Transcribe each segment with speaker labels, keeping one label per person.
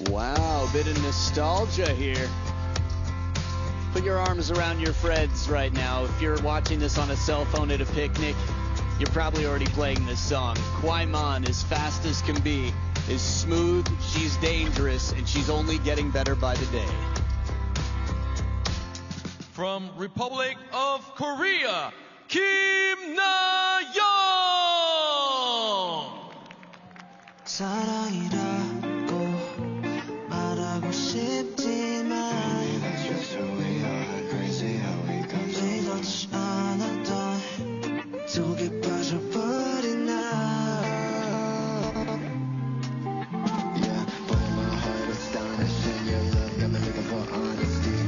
Speaker 1: Wow, a bit of nostalgia here. Put your arms around your friends right now. If you're watching this on a cell phone at a picnic, you're probably already playing this song. KUAIMAN, as fast as can be, is smooth, she's dangerous, and she's only getting better by the day.
Speaker 2: From Republic of Korea, Kim Na-yeong!
Speaker 3: 사랑이라고 말하고 싶지만 의도치 않았던 속에 빠져버린 나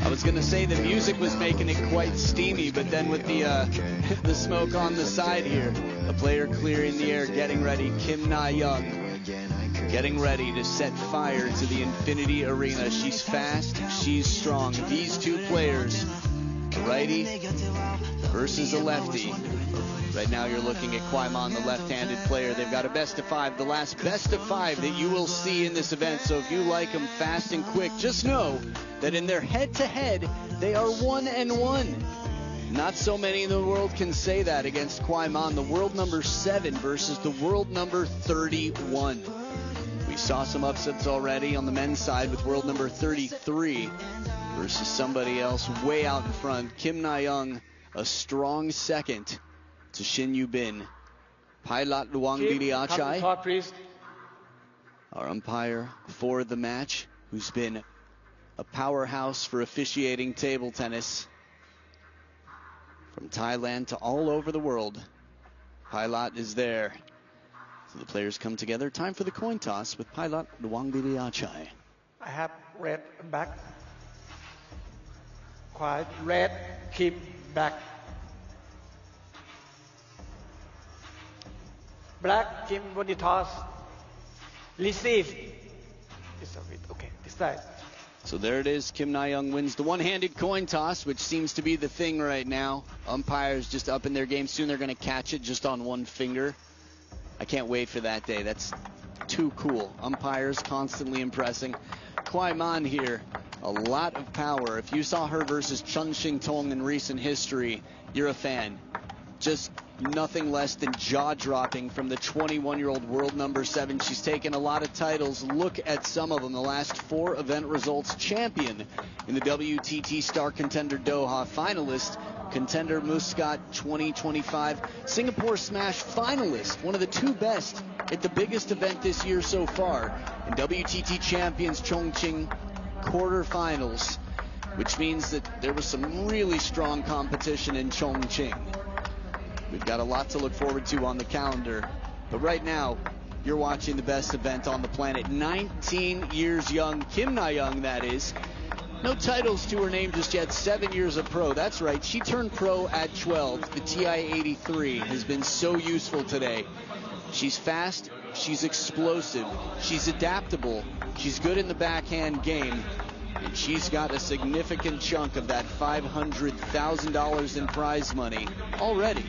Speaker 1: I was gonna say the music was making it quite steamy, but then with the smoke on the side here, a player clearing the air, getting ready, Kim Na-yeong, getting ready to set fire to the Infinity Arena. She's fast, she's strong. These two players, righty versus a lefty. Right now you're looking at KUAIMAN, the left-handed player. They've got a best of five, the last best of five that you will see in this event. So if you like them fast and quick, just know that in their head-to-head, they are 1-1. Not so many in the world can say that against KUAIMAN, the world number 7 versus the world number 31. We saw some upsets already on the men's side with world number 33 versus somebody else way out in front. Kim Na-yeong, a strong second to Shin Yu-bin. Pilot Luang Viliachai, our umpire for the match, who's been a powerhouse for officiating table tennis from Thailand to all over the world. Pilot is there. So the players come together. Time for the coin toss with Pilot Luang Viliachai.
Speaker 4: I have red back. Quiet. Red, keep back. Black, Kim, when you toss, receive. Okay, this side.
Speaker 1: So there it is. Kim Na-yeong wins the one-handed coin toss, which seems to be the thing right now. Umpires just up in their game. Soon they're going to catch it just on one finger. I can't wait for that day. That's too cool. Umpires constantly impressing. KUAIMAN here, a lot of power. If you saw her versus Chun Shing-tong in recent history, you're a fan. Just nothing less than jaw-dropping from the 21-year-old world number 7. She's taken a lot of titles. Look at some of them. The last 4 event results: champion in the WTT Star Contender Doha, finalist Contender Muscat 2025, Singapore Smash finalist, one of the 2 best at the biggest event this year so far, and WTT Champions Chongqing quarterfinals, which means that there was some really strong competition in Chongqing. We've got a lot to look forward to on the calendar, but right now you're watching the best event on the planet. 19 years young, Kim Na-yeong, that is. No titles to her name just yet. 7 years of pro. That's right, she turned pro at 12. The TI-83 has been so useful today. She's fast, she's explosive, she's adaptable, she's good in the backhand game, and she's got a significant chunk of that $500,000 in prize money already.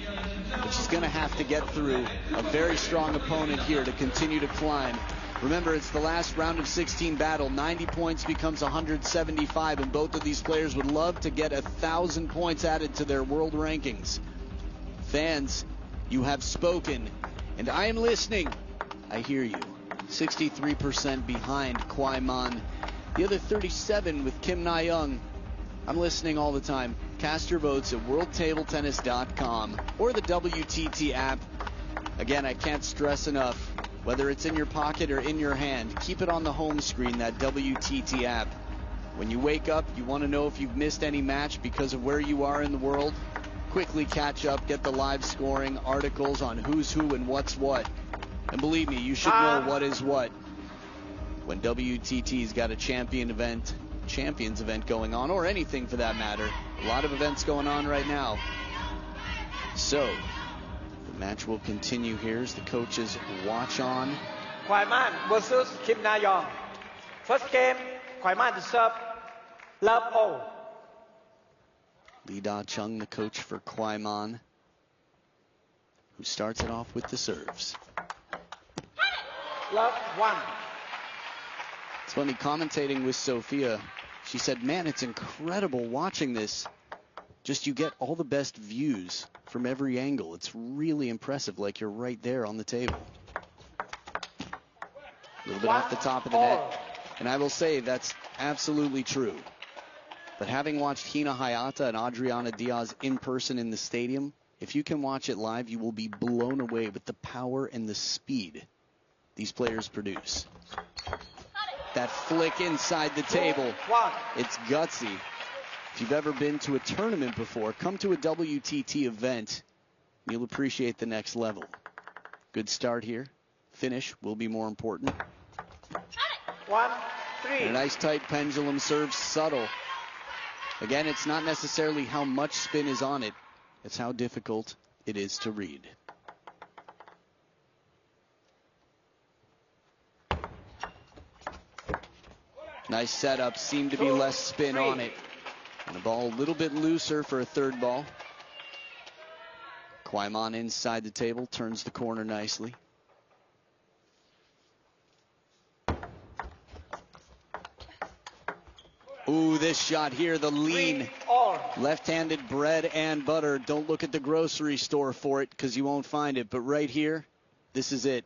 Speaker 1: But she's going to have to get through a very strong opponent here to continue to climb. Remember, it's the last round of 16 battle. 90 points becomes 175, and both of these players would love to get 1,000 points added to their world rankings. Fans, you have spoken, and I am listening. I hear you. 63% behind KUAIMAN. The other 37 with Kim Na-yeong. I'm listening all the time. Cast your votes at worldtabletennis.com or the WTT app. Again, I can't stress enough, whether it's in your pocket or in your hand, keep it on the home screen, that WTT app. When you wake up, you want to know if you've missed any match because of where you are in the world. Quickly catch up, get the live scoring, articles on who's who and what's what. And believe me, you should know what is what when WTT's got a champions event going on, or anything for that matter. A lot of events going on right now. So the match will continue here as the coaches watch on.
Speaker 4: KUAIMAN versus Kim Na-yeong. First game, KUAIMAN to serve. Love all.
Speaker 1: Lee Da-chung, the coach for KUAIMAN, who starts it off with the serves.
Speaker 4: Love 1.
Speaker 1: It's funny, commentating with Sophia, she said, man, it's incredible watching this. Just you get all the best views from every angle. It's really impressive, like you're right there on the table. A little bit off the top of the net. And I will say that's absolutely true. But having watched Hina Hayata and Adriana Diaz in person in the stadium, if you can watch it live, you will be blown away with the power and the speed these players produce. That flick inside the table, it's gutsy. If you've ever been to a tournament before, come to a WTT event. You'll appreciate the next level. Good start here. Finish will be more important.
Speaker 4: 1-3.
Speaker 1: And a nice tight pendulum serve, subtle. Again, it's not necessarily how much spin is on it. It's how difficult it is to read. Nice setup. Seemed to be less spin on it. And the ball a little bit looser for a third ball. KUAIMAN inside the table, turns the corner nicely. Ooh, this shot here, the lean. Left-handed bread and butter. Don't look at the grocery store for it because you won't find it. But right here, this is it.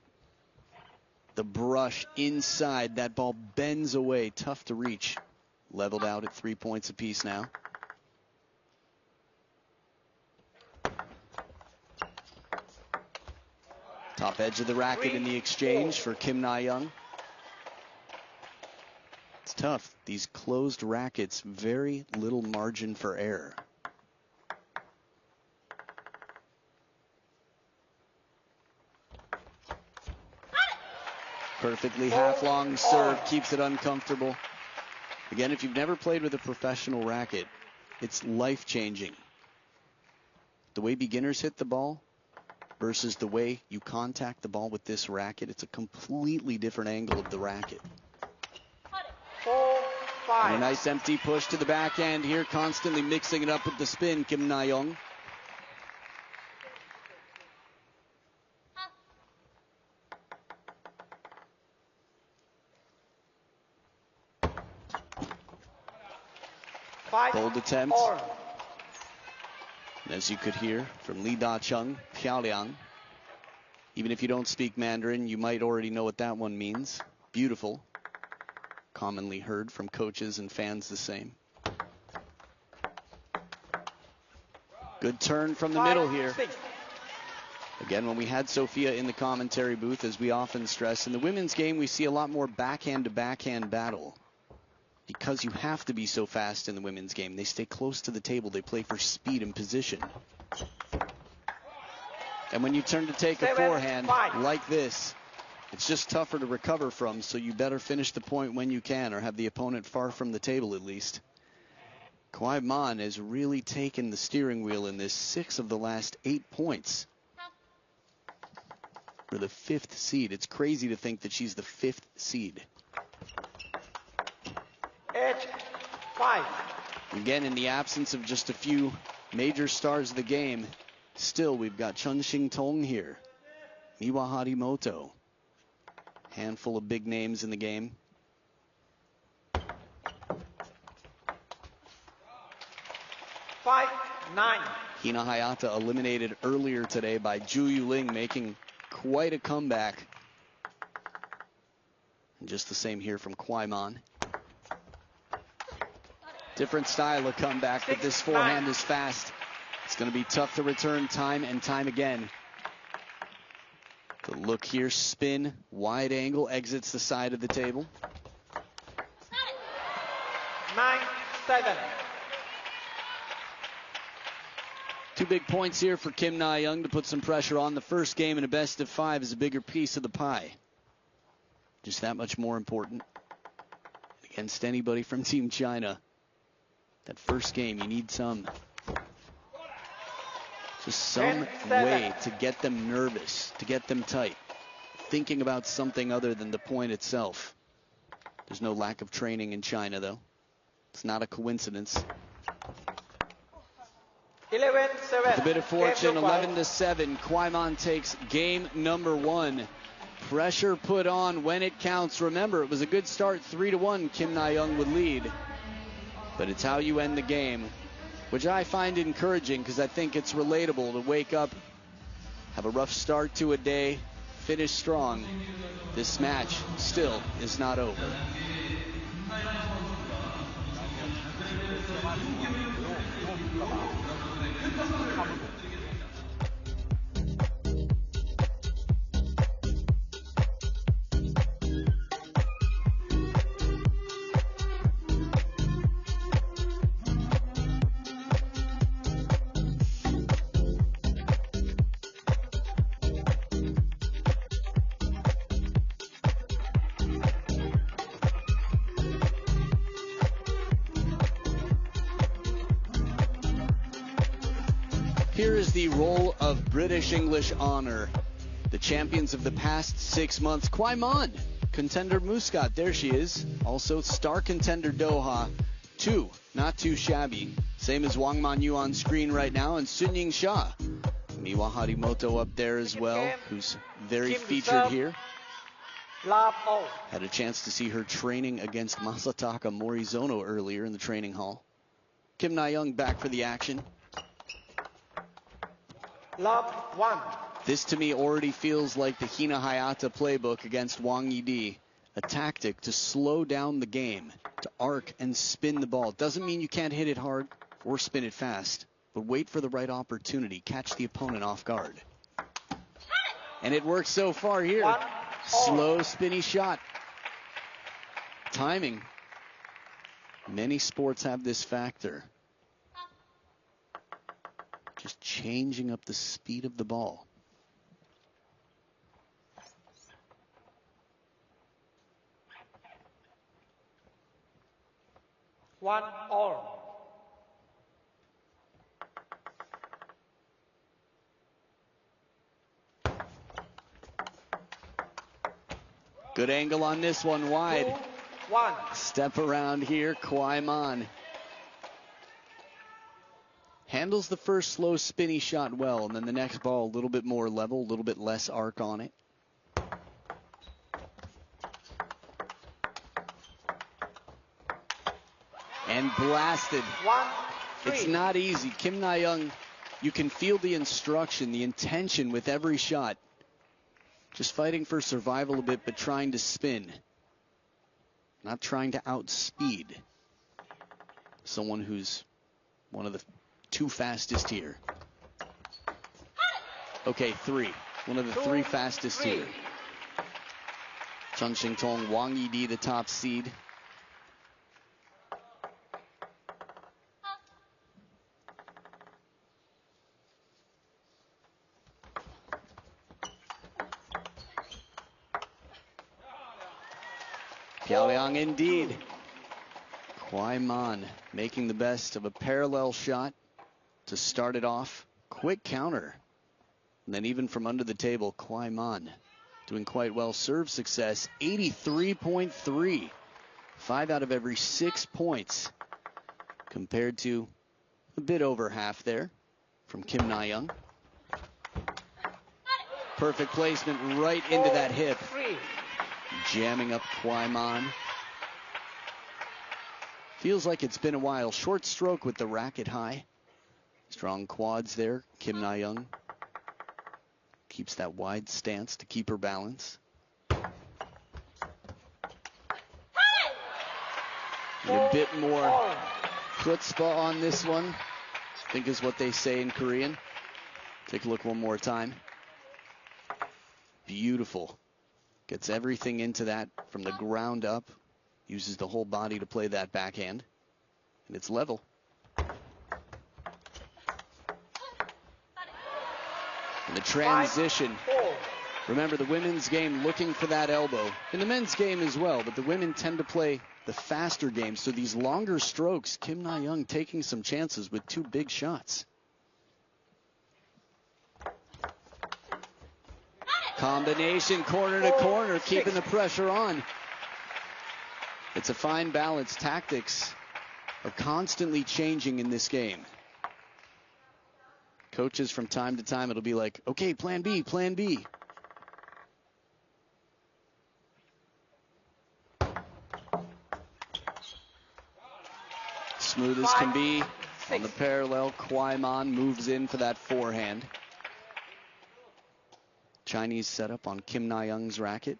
Speaker 1: The brush inside. That ball bends away. Tough to reach. Leveled out at 3 points apiece now. Top edge of the racket in the exchange for Kim Na-young. It's tough. These closed rackets, very little margin for error. Perfectly half-long serve, keeps it uncomfortable. Again, if you've never played with a professional racket, it's life-changing. The way beginners hit the ball versus the way you contact the ball with this racket, it's a completely different angle of the racket.
Speaker 4: 4-5.
Speaker 1: And a nice empty push to the backhand here, constantly mixing it up with the spin, Kim Na-young. Bold attempt. And as you could hear from Lee Da-chung, Piaoliang, even if you don't speak Mandarin, you might already know what that one means. Beautiful. Commonly heard from coaches and fans the same. Good turn from the middle here. Again, when we had Sophia in the commentary booth, as we often stress, in the women's game we see a lot more backhand-to-backhand battle. Because you have to be so fast in the women's game. They stay close to the table. They play for speed and position. And when you turn to take a forehand like this, it's just tougher to recover from, so you better finish the point when you can or have the opponent far from the table at least. KUAIMAN has really taken the steering wheel in this. 6 of the last 8 points for the 5th seed. It's crazy to think that she's the 5th seed.
Speaker 4: 8-5.
Speaker 1: Again, in the absence of just a few major stars of the game, still we've got Chun Shing-tong here. Miwa Harimoto. Handful of big names in the game.
Speaker 4: 5-9.
Speaker 1: Hina Hayata eliminated earlier today by Ju Yuling, making quite a comeback. And just the same here from KUAIMAN. Different style of comeback, but this forehand is fast. It's going to be tough to return time and time again. The look here, spin, wide angle, exits the side of the table.
Speaker 4: 9-7.
Speaker 1: 2 big points here for Kim Na-young to put some pressure on. The first game in a best of 5 is a bigger piece of the pie. Just that much more important. Against anybody from Team China. That first game, you need some way to get them nervous, to get them tight. Thinking about something other than the point itself. There's no lack of training in China, though. It's not a coincidence.
Speaker 4: 11-7.
Speaker 1: With a bit of fortune, 11-7. KUAIMAN takes game number 1. Pressure put on when it counts. Remember, it was a good start, 3-1. Kim Na-young would lead. But it's how you end the game, which I find encouraging because I think it's relatable to wake up, have a rough start to a day, finish strong. This match still is not over. Here is the roll of British English honor. The champions of the past 6 months, KUAIMAN, contender Muscat, there she is. Also star contender Doha, 2, not too shabby. Same as Wang Manyu on screen right now, and Sunying Sha. Miwa Harimoto up there as well, who's very featured here. Had a chance to see her training against Masataka Morizono earlier in the training hall. Kim Na-young back for the action.
Speaker 4: Love 1.
Speaker 1: This to me already feels like the Hina Hayata playbook against Wang Yidi. A tactic to slow down the game, to arc and spin the ball. Doesn't mean you can't hit it hard or spin it fast, but wait for the right opportunity. Catch the opponent off guard. And it works so far here. Slow, spinny shot. Timing. Many sports have this factor. Just changing up the speed of the ball.
Speaker 4: One all.
Speaker 1: Good angle on this one, wide.
Speaker 4: 2-1.
Speaker 1: Step around here, KUAIMAN. Handles the first slow spinny shot well, and then the next ball a little bit more level, a little bit less arc on it. And blasted.
Speaker 4: 1-3.
Speaker 1: It's not easy. Kim Na-young, you can feel the instruction, the intention with every shot. Just fighting for survival a bit, but trying to spin. Not trying to outspeed someone who's one of the 2 fastest here. Okay, 3. One of the 3 fastest here. Chun Shing-tong, Wang Yidi, the top seed. Piaoliang indeed. KUAIMAN making the best of a parallel shot to start it off. Quick counter. And then even from under the table, KUAIMAN doing quite well. Serve success, 83.3. 5 out of every 6 points. Compared to a bit over half there from Kim Na-young. Perfect placement right into that hip.
Speaker 4: 4-3.
Speaker 1: Jamming up KUAIMAN. Feels like it's been a while. Short stroke with the racket high. Strong quads there. Kim Na-young keeps that wide stance to keep her balance. And a bit more chutzpah on this one, I think is what they say in Korean. Take a look one more time. Beautiful. Gets everything into that from the ground up. Uses the whole body to play that backhand. And it's level. And the transition. Remember, the women's game looking for that elbow. In the men's game as well, but the women tend to play the faster game. So these longer strokes, Kim Na-young taking some chances with 2 big shots. Combination corner to corner, keeping the pressure on. It's a fine balance. Tactics are constantly changing in this game. Coaches from time to time, it'll be like, okay, plan B, plan B. Smooth as can be. On the parallel, KUAIMAN moves in for that forehand. Chinese setup on Kim Na-young's racket.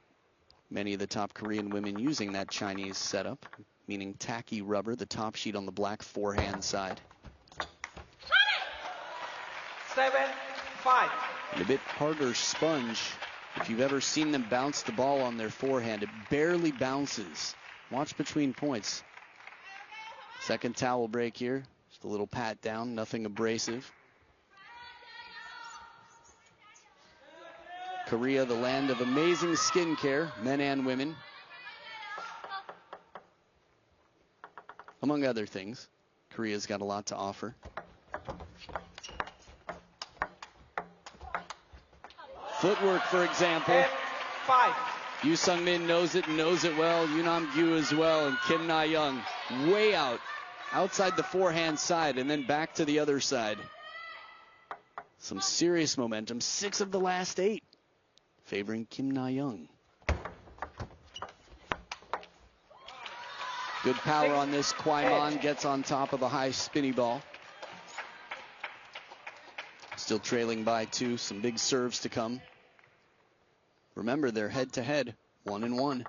Speaker 1: Many of the top Korean women using that Chinese setup, meaning tacky rubber, the top sheet on the black forehand side.
Speaker 4: 7-5.
Speaker 1: And a bit harder sponge. If you've ever seen them bounce the ball on their forehand, it barely bounces. Watch between points. Second towel break here. Just a little pat down, nothing abrasive. Korea, the land of amazing skincare, men and women. Among other things, Korea's got a lot to offer. Footwork, for example.
Speaker 4: 5.
Speaker 1: Yoo Sung-min knows it and knows it well. Yoon Nam-gyu as well. And Kim Na-young way out, outside the forehand side and then back to the other side. Some serious momentum. 6 of the last 8 favoring Kim Na-young. Good power on this. KUAIMAN gets on top of a high spinny ball. Still trailing by 2. Some big serves to come. Remember, they're head-to-head, 1-1.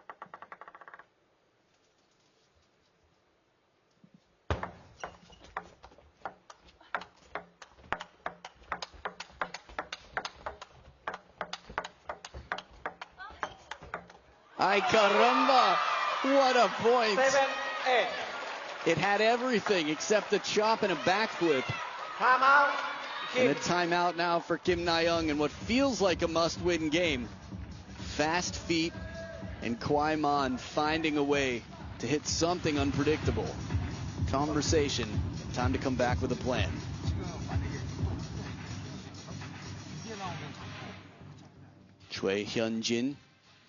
Speaker 1: Ay caramba! What a point!
Speaker 4: 7-8.
Speaker 1: It had everything except a chop and a backflip.
Speaker 4: Timeout.
Speaker 1: And a
Speaker 4: Kim.
Speaker 1: timeout now for Kim Na-young in what feels like a must-win game. Fast feet and KUAIMAN finding a way to hit something unpredictable. Conversation. Time to come back with a plan. Choi Hyun-jin,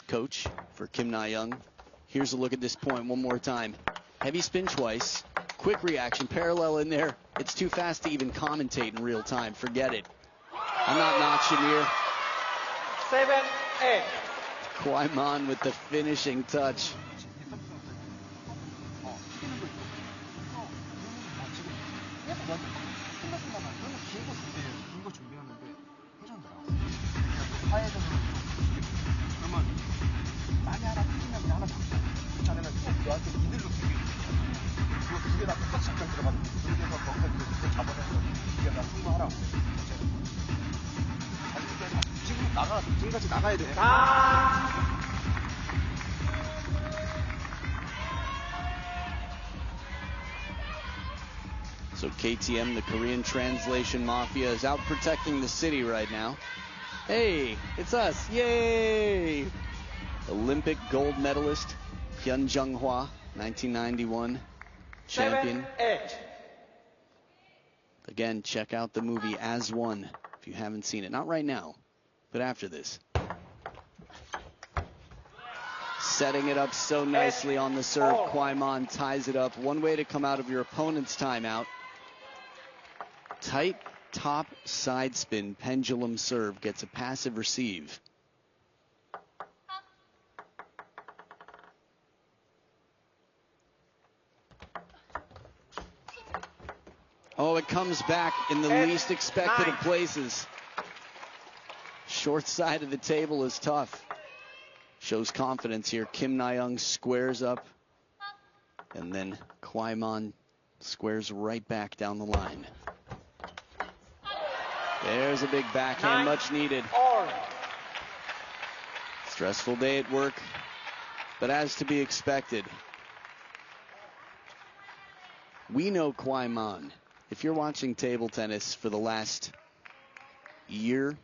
Speaker 1: coach for Kim Na-young. Here's a look at this point one more time. Heavy spin twice. Quick reaction, parallel in there. It's too fast to even commentate in real time. Forget it. I'm not notching here.
Speaker 4: 7-8.
Speaker 1: KUAIMAN with the finishing touch. So KTM, the Korean translation mafia, is out protecting the city right now. Hey, it's us. Yay! Olympic gold medalist Hyun Jung-hwa, 1991 champion.
Speaker 4: 7-8.
Speaker 1: Again, check out the movie As One if you haven't seen it. Not right now, but after this. Setting it up so nicely on the serve. KUAIMAN ties it up. One way to come out of your opponent's timeout. Tight top side spin pendulum serve gets a passive receive. Oh, it comes back in the least expected of places. Short side of the table is tough. Shows confidence here. Kim Na-young squares up. And then KUAIMAN squares right back down the line. There's a big backhand, much needed. Stressful day at work, but as to be expected. We know KUAIMAN. If you're watching table tennis for the last year,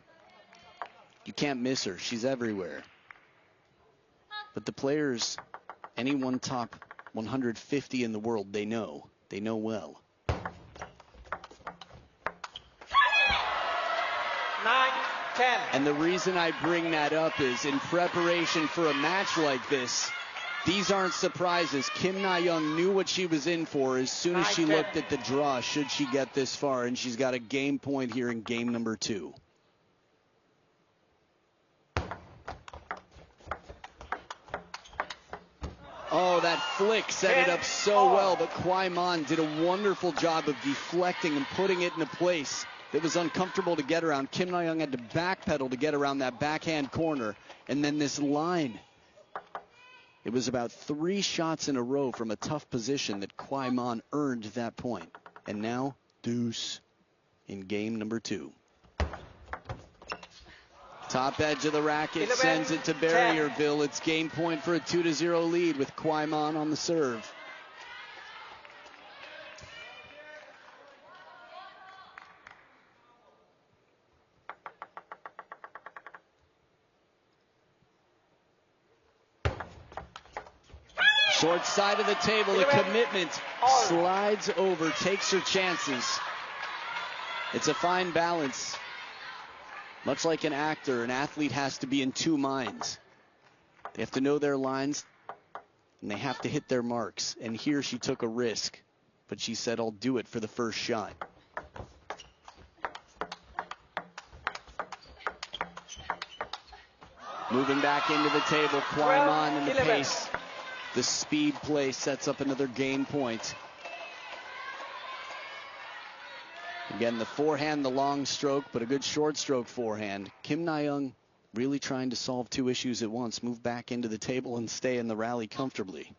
Speaker 1: you can't miss her. She's everywhere. But the players, anyone top 150 in the world, they know well.
Speaker 4: 9-10.
Speaker 1: And the reason I bring that up is in preparation for a match like this, these aren't surprises. Kim Na-young knew what she was in for as soon as she looked at the draw, should she get this far, and she's got a game point here in game number 2. Oh, that flick set it up so well, but KUAIMAN did a wonderful job of deflecting and putting it in a place that was uncomfortable to get around. Kim Na-young had to backpedal to get around that backhand corner. And then this line. It was about 3 shots in a row from a tough position that KUAIMAN earned that point. And now, deuce in game number 2. Top edge of the racket, sends it to Barrierville. It's game point for a 2-0 lead with KUAIMAN on the serve. Short side of the table, the commitment slides over, takes her chances. It's a fine balance. Much like an actor, an athlete has to be in 2 minds. They have to know their lines, and they have to hit their marks. And here she took a risk, but she said, I'll do it for the first shot. Moving back into the table, KUAIMAN in the pace. The speed play sets up another game point. Again, the forehand, the long stroke, but a good short stroke forehand. Kim Na-young really trying to solve 2 issues at once, move back into the table and stay in the rally comfortably.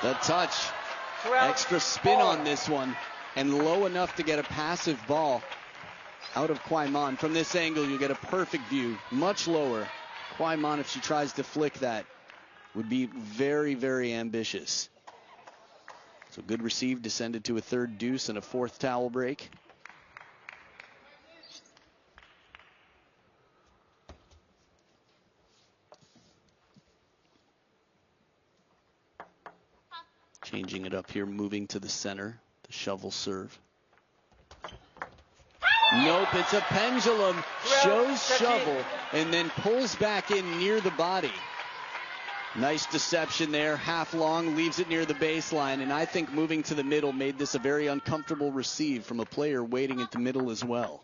Speaker 1: The touch, extra spin on this one, and low enough to get a passive ball out of KUAIMAN. From this angle, you get a perfect view, much lower. KUAIMAN, if she tries to flick that, would be very, very ambitious. So good receive, descended to a 3rd deuce and a 4th towel break. Changing it up here, moving to the center, the shovel serve. Nope, it's a pendulum, shows shovel, and then pulls back in near the body. Nice deception there, half long, leaves it near the baseline, and I think moving to the middle made this a very uncomfortable receive from a player waiting at the middle as well.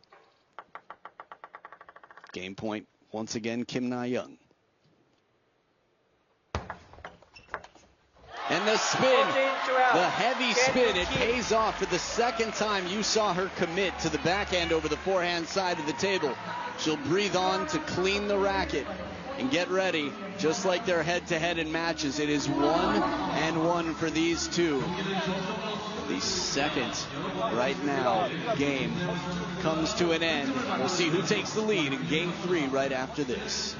Speaker 1: Game point, once again, Kim Na-young. And the spin, the heavy spin, it pays off for the 2nd time you saw her commit to the backhand over the forehand side of the table. She'll breathe on to clean the racket and get ready, just like their head-to-head in matches. It is 1-1 for these two. The 2nd, right now, game comes to an end. We'll see who takes the lead in game 3 right after this.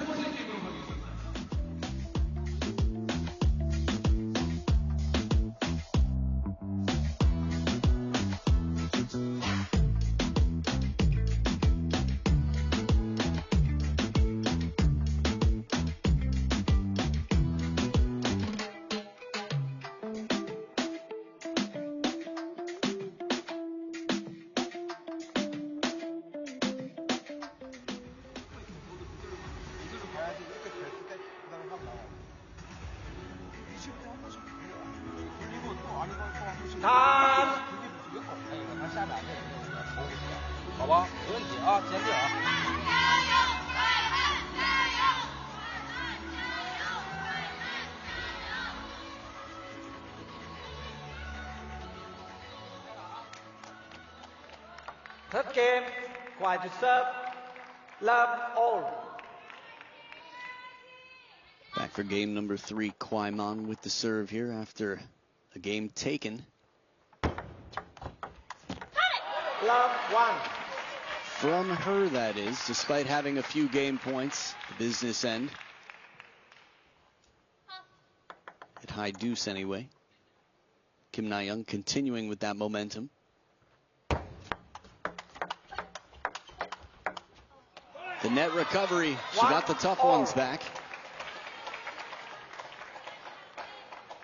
Speaker 4: Third game, Kwai to serve, love all.
Speaker 1: Back for game number 3, KUAIMAN with the serve here after a game taken.
Speaker 4: Love 1.
Speaker 1: From her, that is, despite having a few game points, the business end. At high deuce anyway. Kim Na-young continuing with that momentum. The net recovery, she got the tough ones back.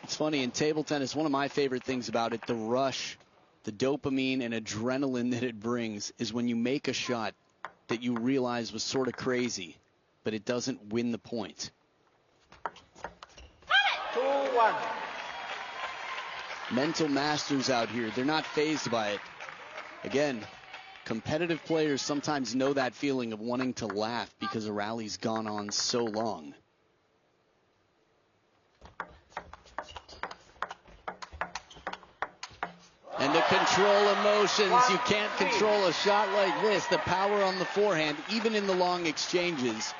Speaker 1: It's funny, in table tennis, one of my favorite things about it, the rush, the dopamine and adrenaline that it brings, is when you make a shot that you realize was sort of crazy, but it doesn't win the point.
Speaker 4: 2-1.
Speaker 1: Mental masters out here. They're not fazed by it. Again, Competitive players sometimes know that feeling of wanting to laugh because a rally's gone on so long. And to control emotions, you can't control a shot like this. The power on the forehand, even in the long exchanges.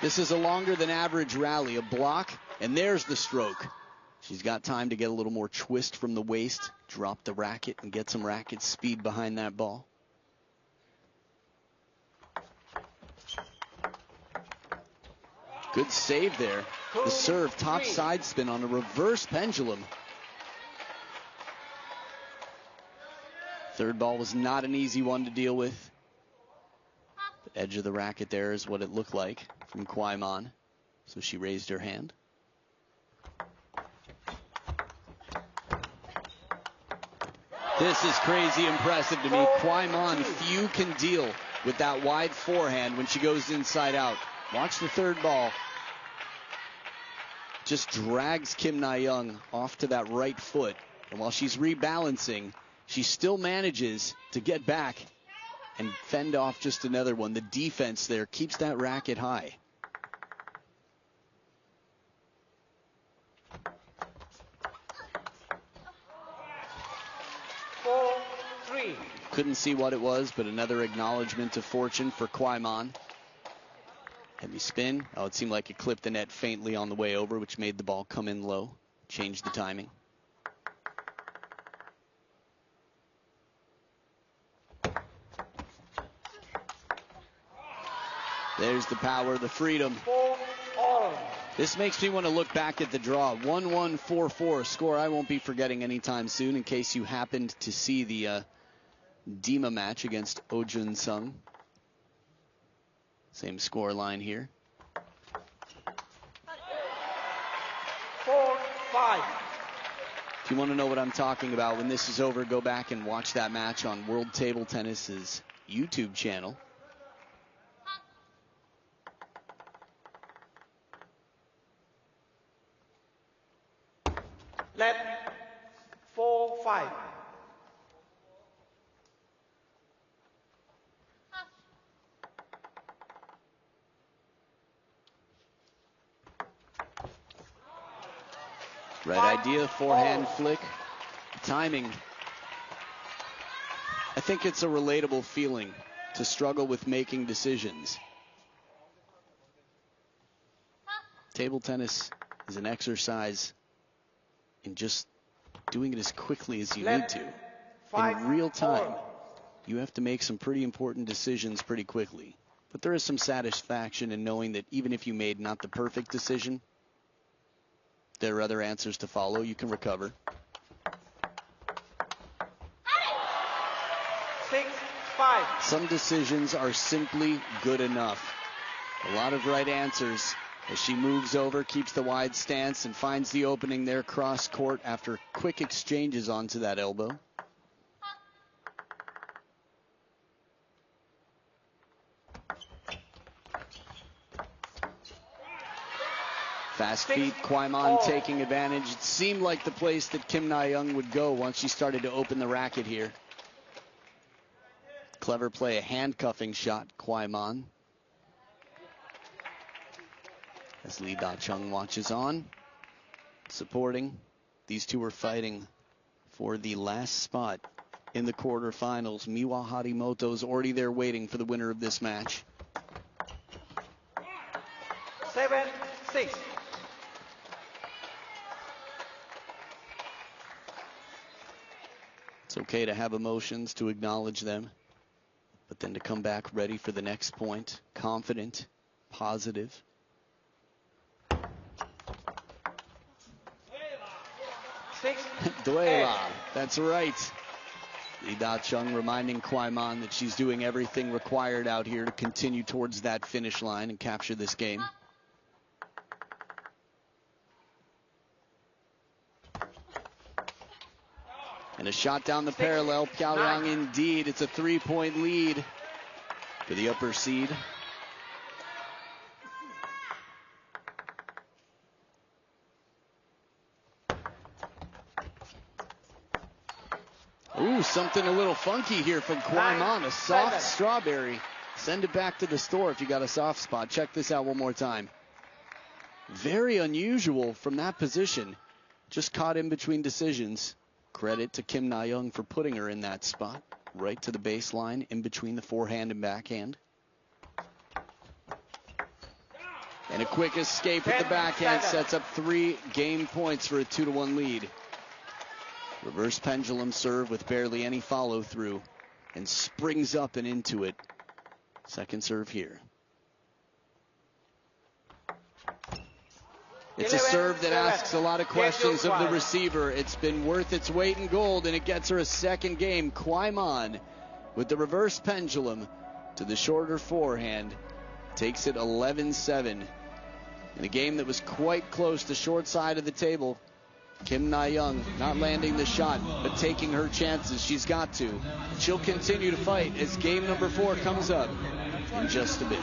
Speaker 1: This is a longer than average rally. A block, and there's the stroke. She's got time to get a little more twist from the waist, drop the racket, and get some racket speed behind that ball. Good save there. The serve, top side spin on a reverse pendulum. Third ball was not an easy one to deal with. The edge of the racket there is what it looked like from KUAIMAN. So she raised her hand. This is crazy impressive to me. KUAIMAN, few can deal with that wide forehand when she goes inside out. Watch the third ball. Just drags Kim Na-young off to that right foot. And while she's rebalancing, she still manages to get back and fend off just another one. The defense there keeps that racket high. Couldn't see what it was, but another acknowledgement of fortune for KUAIMAN. Heavy spin. Oh, it seemed like it clipped the net faintly on the way over, which made the ball come in low. Changed the timing. There's the power, the freedom. This makes me want to look back at the draw. 1-1, 4-4, a score I won't be forgetting anytime soon, in case you happened to see the Dima match against Oh Jun-sung. Same score line here.
Speaker 4: 4-5.
Speaker 1: If you want to know what I'm talking about when this is over, go back and watch that match on World Table Tennis's YouTube channel.
Speaker 4: Left, 4-5.
Speaker 1: Right idea, forehand flick. Timing. I think it's a relatable feeling to struggle with making decisions. Table tennis is an exercise in just doing it as quickly as you need to. In real time, you have to make some pretty important decisions pretty quickly. But there is some satisfaction in knowing that even if you made not the perfect decision, there are other answers to follow. You can recover.
Speaker 4: 6-5.
Speaker 1: Some decisions are simply good enough. A lot of right answers as she moves over, keeps the wide stance, and finds the opening there cross court after quick exchanges onto that elbow. Fast feet, KUAIMAN taking advantage. It seemed like the place that Kim Na-young would go once she started to open the racket here. Clever play, a handcuffing shot, KUAIMAN. As Lee Da-chung watches on, supporting. These two are fighting for the last spot in the quarterfinals. Miwa Harimoto's already there waiting for the winner of this match.
Speaker 4: 7-6.
Speaker 1: It's okay to have emotions, to acknowledge them, but then to come back ready for the next point, confident, positive. Duela, that's right. Lee Da-chung reminding KUAIMAN that she's doing everything required out here to continue towards that finish line and capture this game. And a shot down the parallel. Pyongyang indeed. It's a 3-point lead for the upper seed. Ooh, something a little funky here from KUAIMAN, a soft strawberry. Send it back to the store if you got a soft spot. Check this out one more time. Very unusual from that position. Just caught in between decisions. Credit to Kim Na-young for putting her in that spot. Right to the baseline, in between the forehand and backhand. And a quick escape with the backhand sets up 3 game points for a 2-1 lead. Reverse pendulum serve with barely any follow through. And springs up and into it. Second serve here. It's a serve that asks a lot of questions of the receiver. It's been worth its weight in gold, and it gets her a second game. KUAIMAN with the reverse pendulum to the shorter forehand. Takes it 11-7. In a game that was quite close to short side of the table. Kim Na-young not landing the shot, but taking her chances. She's got to. She'll continue to fight as game number 4 comes up in just a bit.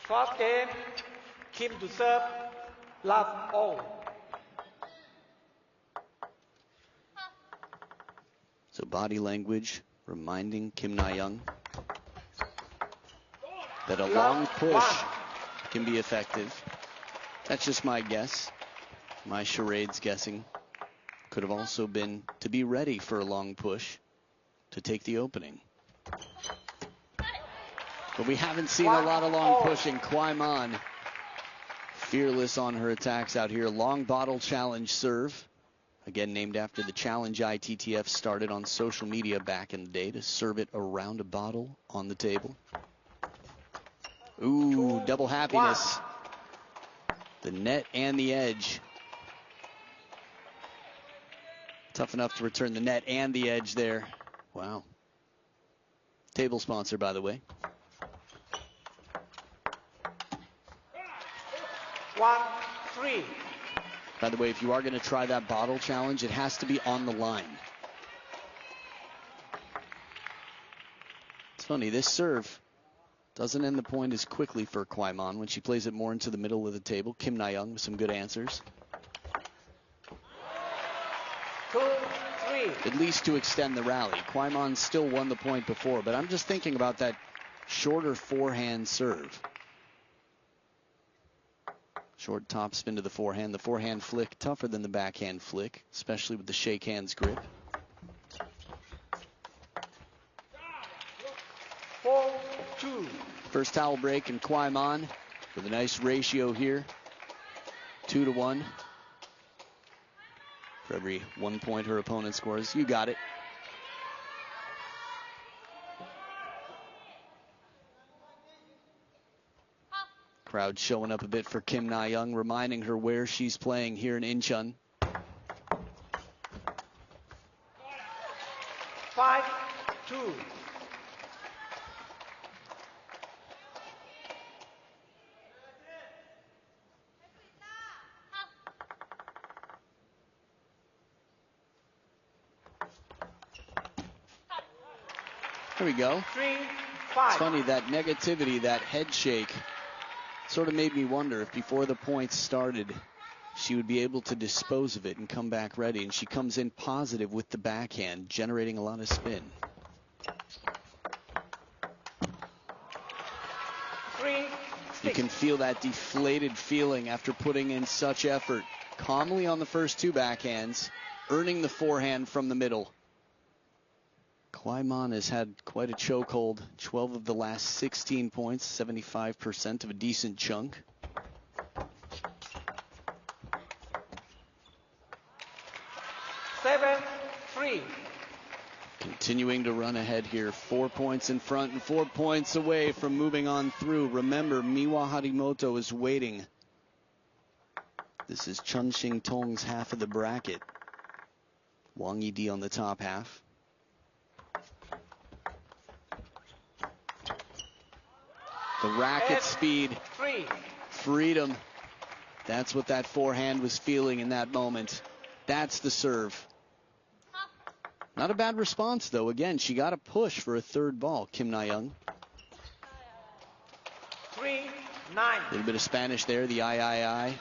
Speaker 4: First game, Kim to serve, love all.
Speaker 1: So body language reminding Kim Na-young that a long push can be effective. That's just my guess. My charades guessing. Could have also been to be ready for a long push to take the opening. But we haven't seen a lot of long pushing. KUAIMAN fearless on her attacks out here. Long bottle challenge serve. Again, named after the challenge ITTF started on social media back in the day to serve it around a bottle on the table. Ooh, double happiness. The net and the edge. Tough enough to return the net and the edge there. Wow. Table sponsor, by the way.
Speaker 4: 1-3.
Speaker 1: By the way, if you are going to try that bottle challenge, it has to be on the line. It's funny, this serve doesn't end the point as quickly for KUAIMAN when she plays it more into the middle of the table. Kim Na-young with some good answers.
Speaker 4: 2-3.
Speaker 1: At least to extend the rally. KUAIMAN still won the point before, but I'm just thinking about that shorter forehand serve. Short top spin to the forehand. The forehand flick tougher than the backhand flick, especially with the shake hands grip.
Speaker 4: 4-2.
Speaker 1: First towel break and KUAIMAN with a nice ratio here. 2-1. For every 1 point her opponent scores. You got it. Crowd showing up a bit for Kim Na-young, reminding her where she's playing here in Incheon.
Speaker 4: 5-2.
Speaker 1: There we go.
Speaker 4: 3-5.
Speaker 1: It's funny, that negativity, that head shake, sort of made me wonder if before the points started, she would be able to dispose of it and come back ready. And she comes in positive with the backhand, generating a lot of spin.
Speaker 4: 3-6.
Speaker 1: You can feel that deflated feeling after putting in such effort. Calmly on the first 2 backhands, earning the forehand from the middle. KUAIMAN has had quite a chokehold. 12 of the last 16 points, 75% of a decent chunk.
Speaker 4: Seven, 3.
Speaker 1: Continuing to run ahead here. 4 points in front and 4 points away from moving on through. Remember, Miwa Harimoto is waiting. This is Chun Shing Tong's half of the bracket. Wang Yidi on the top half. The racket speed,
Speaker 4: 3.
Speaker 1: freedom. That's what that forehand was feeling in that moment. That's the serve. Not a bad response, though. Again, she got a push for a third ball, Kim Na-young.
Speaker 4: 3, 9.
Speaker 1: A little bit of Spanish there, the I,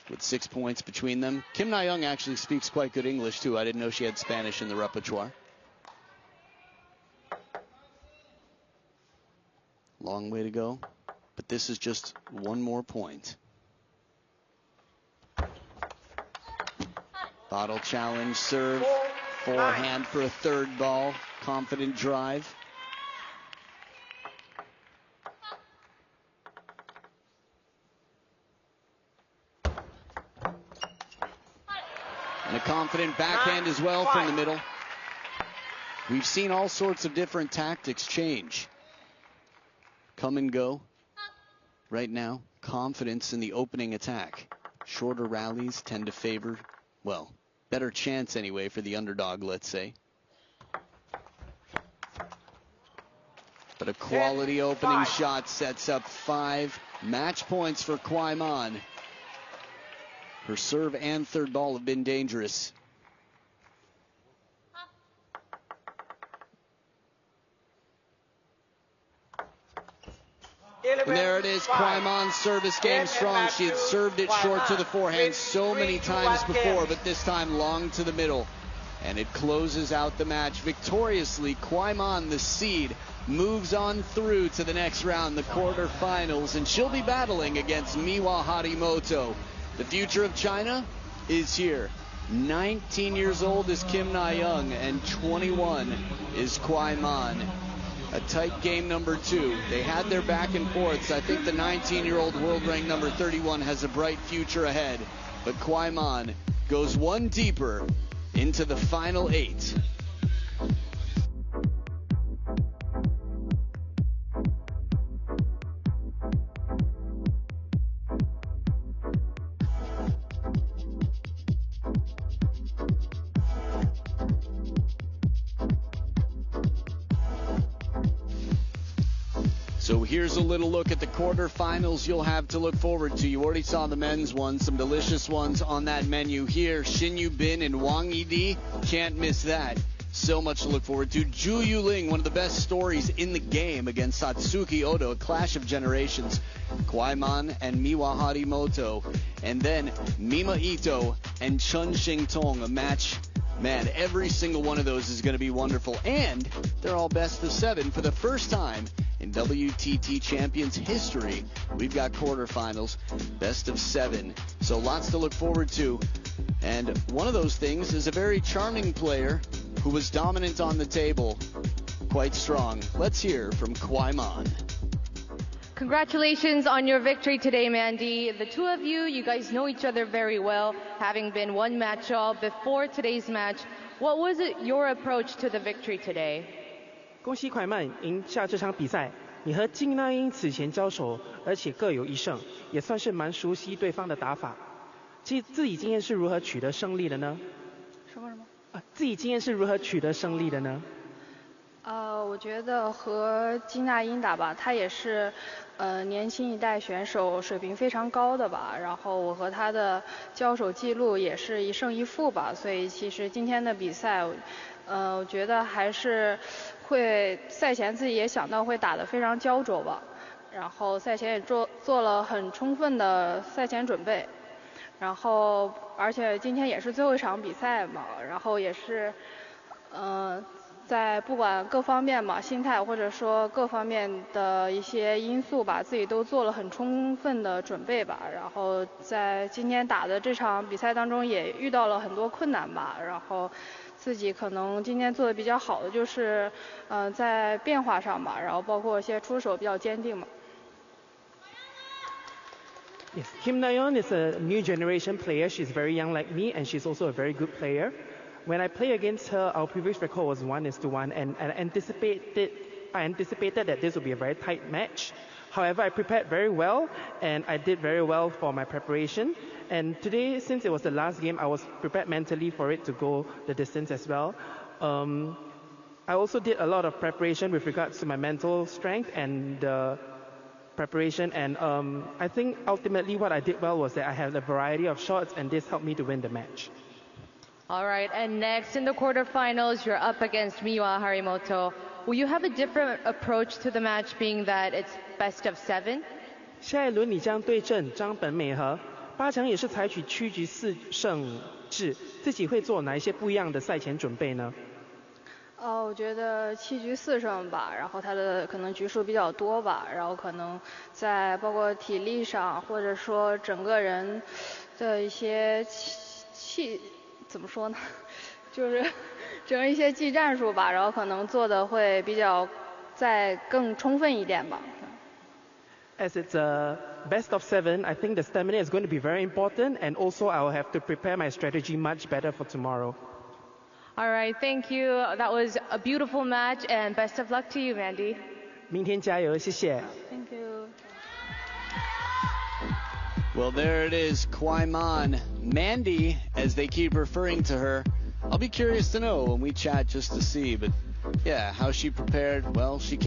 Speaker 1: with 6 points between them. Kim Na-young actually speaks quite good English, too. I didn't know she had Spanish in the repertoire. Long way to go, but this is just one more point. Bottle challenge serve, forehand for a third ball, confident drive. And a confident backhand as well from the middle. We've seen all sorts of different tactics change. Come and go. Right now, confidence in the opening attack. Shorter rallies tend to favor, well, better chance anyway for the underdog, let's say. But a quality opening shot sets up 5 match points for KUAIMAN. Her serve and third ball have been dangerous. And there it is, KUAIMAN's service game strong. She had served it short to the forehand so many times before, but this time long to the middle. And it closes out the match victoriously. KUAIMAN, the seed, moves on through to the next round, the quarterfinals, and she'll be battling against Miwa Harimoto. The future of China is here. 19 years old is Kim Na-young, and 21 is KUAIMAN. A tight game number 2. They had their back and forths. I think the 19-year-old world ranked number 31 has a bright future ahead. But KUAIMAN goes one deeper into the final 8. So here's a little look at the quarterfinals you'll have to look forward to. You already saw the men's one, some delicious ones on that menu here. Shin Yu-bin and Wang Yidi, can't miss that. So much to look forward to. Ju Yuling, one of the best stories in the game against Satsuki Odo, a clash of generations. KUAIMAN and Miwa Harimoto. And then Mima Ito and Chun Shing Tong, a match. Man, every single one of those is going to be wonderful. And they're all best of 7 for the first time in WTT Champions history. We've got quarterfinals, best of 7. So lots to look forward to. And one of those things is a very charming player who was dominant on the table, quite strong. Let's hear from KUAIMAN.
Speaker 5: Congratulations on your victory today, Mandy. The two of you, you guys know each other very well, having been one match all before today's match. What was your approach to the victory today?
Speaker 6: 恭喜快慢赢下这场比赛。你和金那英此前交手，而且各有一胜，也算是蛮熟悉对方的打法。自己经验是如何取得胜利的呢？
Speaker 5: 什么？
Speaker 6: 自己经验是如何取得胜利的呢？
Speaker 5: 我觉得和金那英打吧，她也是年轻一代选手，水平非常高的吧。然后我和她的交手记录也是1胜1负吧，所以其实今天的比赛，我觉得还是会赛前自己也想到会打得非常焦灼吧。然后赛前也做了很充分的赛前准备。然后而且今天也是最后一场比赛嘛，然后也是在不管各方面嘛，心态或者说各方面的一些因素吧，自己都做了很充分的准备吧。然后在今天打的这场比赛当中也遇到了很多困难吧，然后自己可能今天做的比较好的就是，在变化上吧，然后包括一些出手比较坚定嘛。
Speaker 6: Yes, Kim Na-yeon is a new generation player. She's very young like me, and she's also a very good player. When I play against her, our previous record was 1:1, and I anticipated that this would be a very tight match. However, I prepared very well, and I did very well for my preparation. And today, since it was the last game, I was prepared mentally for it to go the distance as well. I also did a lot of preparation with regards to my mental strength and preparation, and I think ultimately what I did well was that I had a variety of shots, and this helped me to win the match.
Speaker 7: All right, and next in the quarterfinals, you're up against Miwa Harimoto. Will you have a different approach to the match, being that it's best of 7?
Speaker 6: 下一轮你将对阵张本美和，8强也是采取区局4胜制，自己会做哪一些不一样的赛前准备呢？
Speaker 5: 我觉得7局4胜吧，然后他的可能局数比较多吧，然后可能在包括体力上，或者说整个人的一些怎么说呢，就是整个一些技战术吧，然后可能做的会比较再更充分一点吧。
Speaker 6: As it's a best of 7, I think the stamina is going to be very important, and also I will have to prepare my strategy much better for tomorrow.
Speaker 7: All right, thank you. That was a beautiful match, and best of luck to you, Mandy.
Speaker 6: 明天加油，谢谢。
Speaker 5: Thank you.
Speaker 1: Well, there it is, KUAIMAN-Mandy, as they keep referring to her. I'll be curious to know when we chat just to see, but yeah, how she prepared, well, she